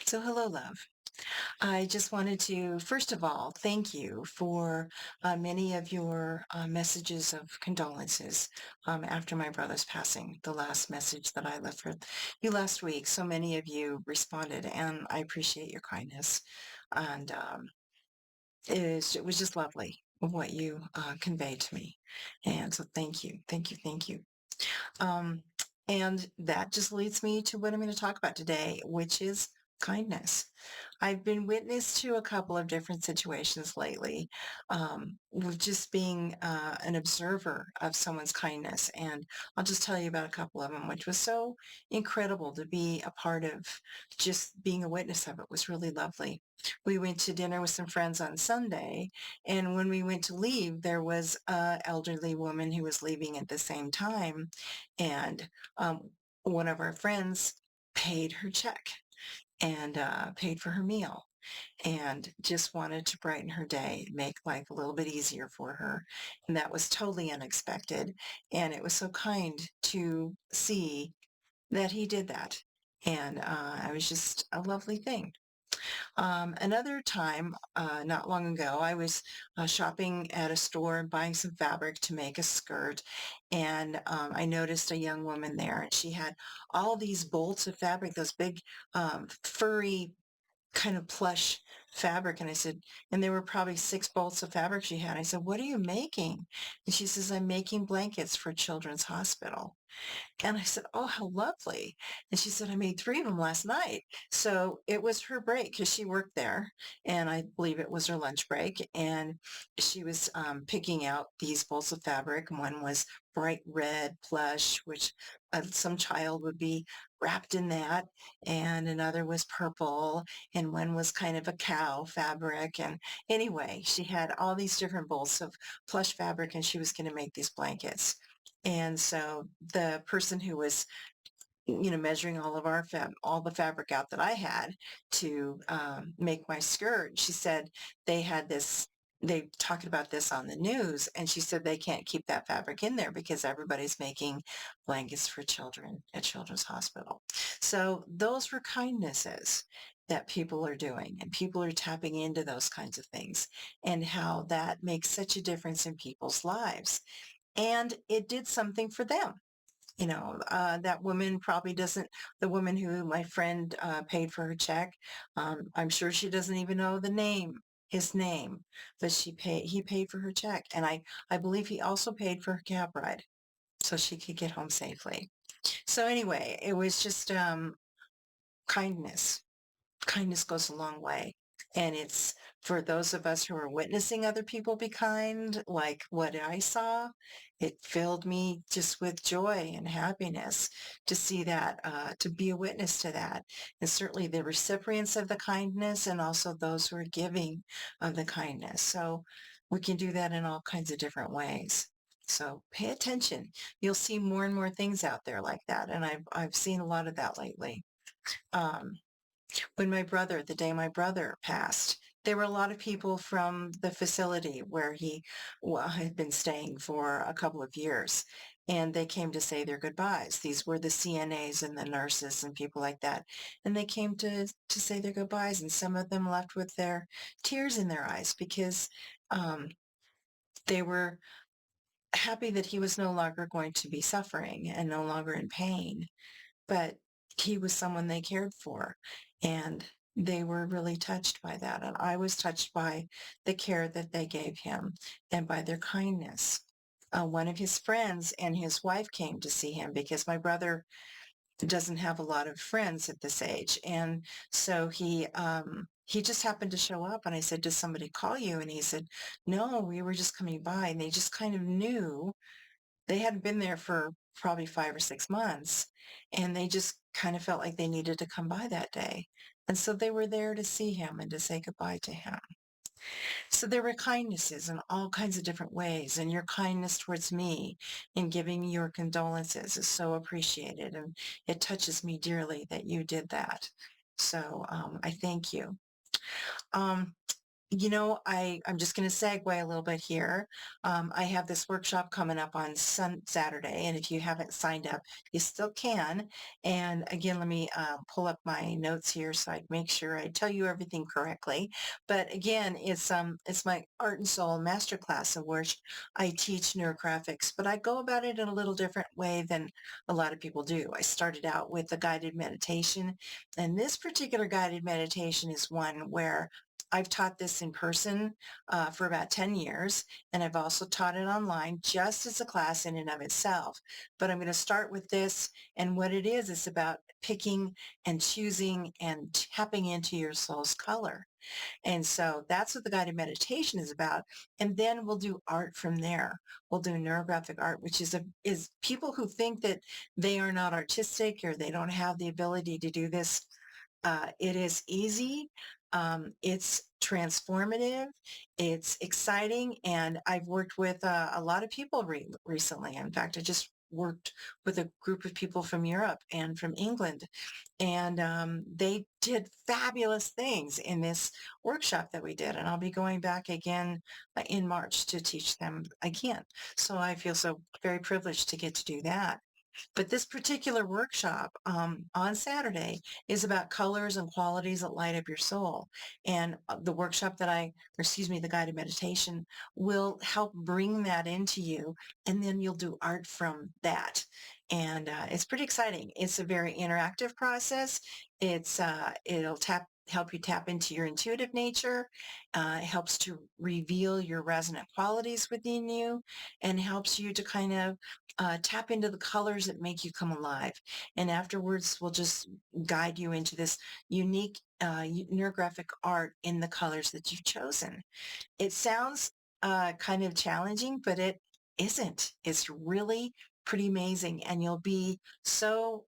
So, hello, love. I just wanted to, first of all, thank you for many of your messages of condolences after my brother's passing. The last message that I left for you last week, so many of you responded, and I appreciate your kindness. And it was just lovely what you conveyed to me. And so, thank you, thank you, thank you. Um, and that just leads me to what I'm going to talk about today, which is kindness. I've been witness to a couple of different situations lately, with just being an observer of someone's kindness. And I'll just tell you about a couple of them, which was so incredible to be a part of. Just being a witness of it was really lovely. We went to dinner with some friends on Sunday, and when we went to leave, there was a elderly woman who was leaving at the same time, and one of our friends paid her check and paid for her meal and just wanted to brighten her day, make life a little bit easier for her. And that was totally unexpected. And it was so kind to see that he did that. And it was just a lovely thing. Another time, not long ago, I was shopping at a store and buying some fabric to make a skirt. And I noticed a young woman there, and she had all these bolts of fabric, those big furry kind of plush fabric. And I said, and there were probably 6 bolts of fabric she had. I said, "What are you making?" And she says, "I'm making blankets for Children's Hospital." And I said, "Oh, how lovely." And she said, "I made 3 of them last night." So it was her break because she worked there, and I believe it was her lunch break. And she was picking out these bolts of fabric. One was bright red plush, which some child would be wrapped in that. And another was purple, and one was kind of a cow fabric. And anyway, she had all these different bolts of plush fabric, and she was going to make these blankets. And so the person who was, measuring all the fabric out that I had to make my skirt, she said they had this, they talked about this on the news, and she said they can't keep that fabric in there because everybody's making blankets for children at Children's Hospital. So those were kindnesses that people are doing, and people are tapping into those kinds of things, and how that makes such a difference in people's lives, and it did something for them. That woman probably doesn't, the woman who my friend paid for her check, I'm sure she doesn't even know his name, but he paid for her check. And I believe he also paid for her cab ride so she could get home safely. So anyway, it was just kindness. Kindness goes a long way. And it's for those of us who are witnessing other people be kind, like what I saw, it filled me just with joy and happiness to see that, to be a witness to that. And certainly the recipients of the kindness and also those who are giving of the kindness. So we can do that in all kinds of different ways. So pay attention. You'll see more and more things out there like that. And I've seen a lot of that lately. Um, the day my brother passed, there were a lot of people from the facility where he had been staying for a couple of years, and they came to say their goodbyes. These were the CNAs and the nurses and people like that, and they came to say their goodbyes, and some of them left with their tears in their eyes because um, they were happy that he was no longer going to be suffering and no longer in pain, but he was someone they cared for, and they were really touched by that, and I was touched by the care that they gave him and by their kindness. One of his friends and his wife came to see him because my brother doesn't have a lot of friends at this age, and so he just happened to show up, and I said, "Does somebody call you?" And he said, "No, we were just coming by," and they just kind of knew. They hadn't been there for probably 5 or 6 months, and they just kind of felt like they needed to come by that day, and so they were there to see him and to say goodbye to him. So there were kindnesses in all kinds of different ways, and your kindness towards me in giving me your condolences is so appreciated, and it touches me dearly that you did that. So, I thank you. Um, I'm just going to segue a little bit here. I have this workshop coming up on Saturday, and if you haven't signed up, you still can. And again, let me pull up my notes here so I make sure I tell you everything correctly. But again, it's my Art and Soul Masterclass, in which I teach neurographics, but I go about it in a little different way than a lot of people do. I started out with a guided meditation, and this particular guided meditation is one where I've taught this in person for about 10 years, and I've also taught it online just as a class in and of itself. But I'm going to start with this, and what it is about picking and choosing and tapping into your soul's color. And so that's what the guided meditation is about. And then we'll do art from there. We'll do neurographic art, which is people who think that they are not artistic or they don't have the ability to do this. It is easy. It's transformative. It's exciting. And I've worked with a lot of people recently. In fact, I just worked with a group of people from Europe and from England, and they did fabulous things in this workshop that we did. And I'll be going back again in March to teach them again. So I feel so very privileged to get to do that. But this particular workshop on Saturday is about colors and qualities that light up your soul. And the workshop excuse me, the guided meditation will help bring that into you. And then you'll do art from that. And it's pretty exciting. It's a very interactive process. It'll help you tap into your intuitive nature. It helps to reveal your resonant qualities within you, and helps you to kind of tap into the colors that make you come alive. And afterwards, we'll just guide you into this unique neurographic art in the colors that you've chosen. It sounds kind of challenging, but it isn't. It's really pretty amazing. And you'll be so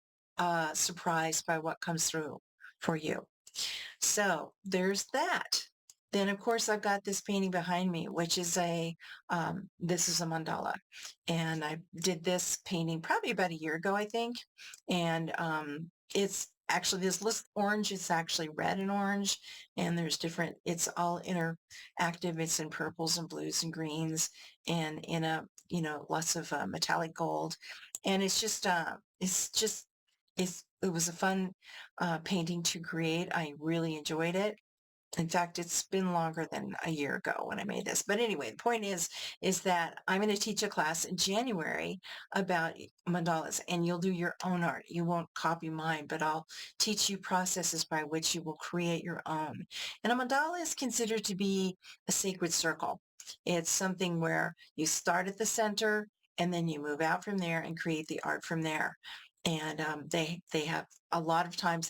surprised by what comes through for you. So there's that. Then of course I've got this painting behind me, which is this is a mandala. And I did this painting probably about a year ago, I think. And it's actually this list orange, it's actually red and orange. And there's different, it's all interactive. It's in purples and blues and greens, and in lots of metallic gold. And it was a fun painting to create. I really enjoyed it. In fact, it's been longer than a year ago when I made this. But anyway, the point is that I'm going to teach a class in January about mandalas, and you'll do your own art. You won't copy mine, but I'll teach you processes by which you will create your own. And a mandala is considered to be a sacred circle. It's something where you start at the center and then you move out from there and create the art from there. And they have a lot of times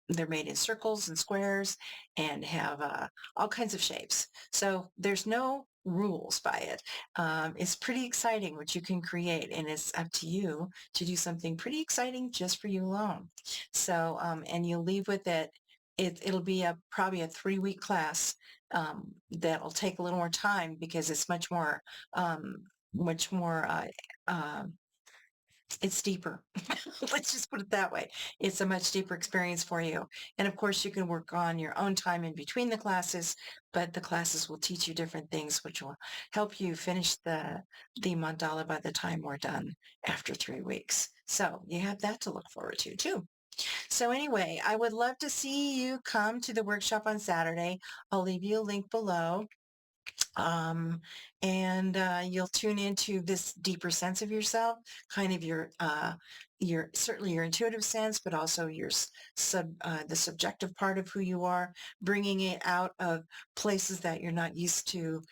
they're made in circles and squares and have all kinds of shapes. So there's no rules by it. It's pretty exciting what you can create, and it's up to you to do something pretty exciting just for you alone. So, and you'll leave with it. It'll be probably a 3-week class that'll take a little more time because it's um, much more, it's deeper. Let's just put it that way. It's a much deeper experience for you. And of course, you can work on your own time in between the classes, but the classes will teach you different things, which will help you finish the mandala by the time we're done after 3 weeks. So you have that to look forward to too. So anyway, I would love to see you come to the workshop on Saturday. I'll leave you a link below. Um, and you'll tune into this deeper sense of yourself, kind of your certainly your intuitive sense, but also the subjective part of who you are, bringing it out of places that you're not used to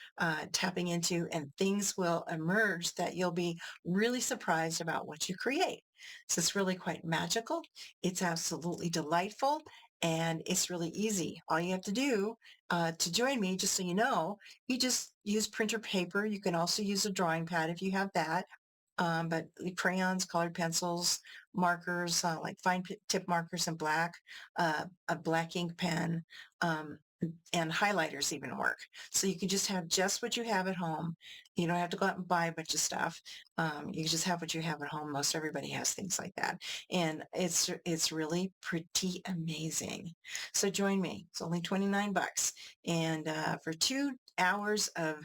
tapping into, and things will emerge that you'll be really surprised about what you create. So it's really quite magical. It's absolutely delightful. And it's really easy. All you have to do to join me, just so you just use printer paper. You can also use a drawing pad if you have that. But crayons, colored pencils, markers, like fine tip markers in black, a black ink pen, and highlighters even work. So you can just have just what you have at home. You don't have to go out and buy a bunch of stuff. You just have what you have at home. Most everybody has things like that. And it's really pretty amazing. So join me. It's only 29 bucks. And for 2 hours of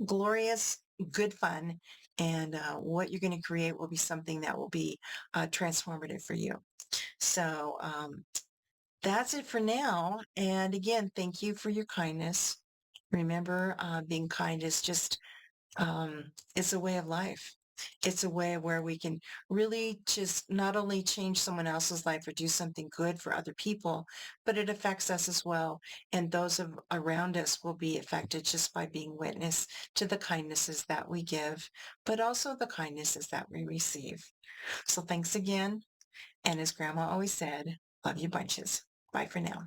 glorious, good fun. And what you're going to create will be something that will be transformative for you. So that's it for now. And again, thank you for your kindness. Remember, being kind is just, it's a way of life. It's a way where we can really just not only change someone else's life or do something good for other people, but it affects us as well. And those around us will be affected just by being witness to the kindnesses that we give, but also the kindnesses that we receive. So thanks again. And as Grandma always said, love you bunches. Bye for now.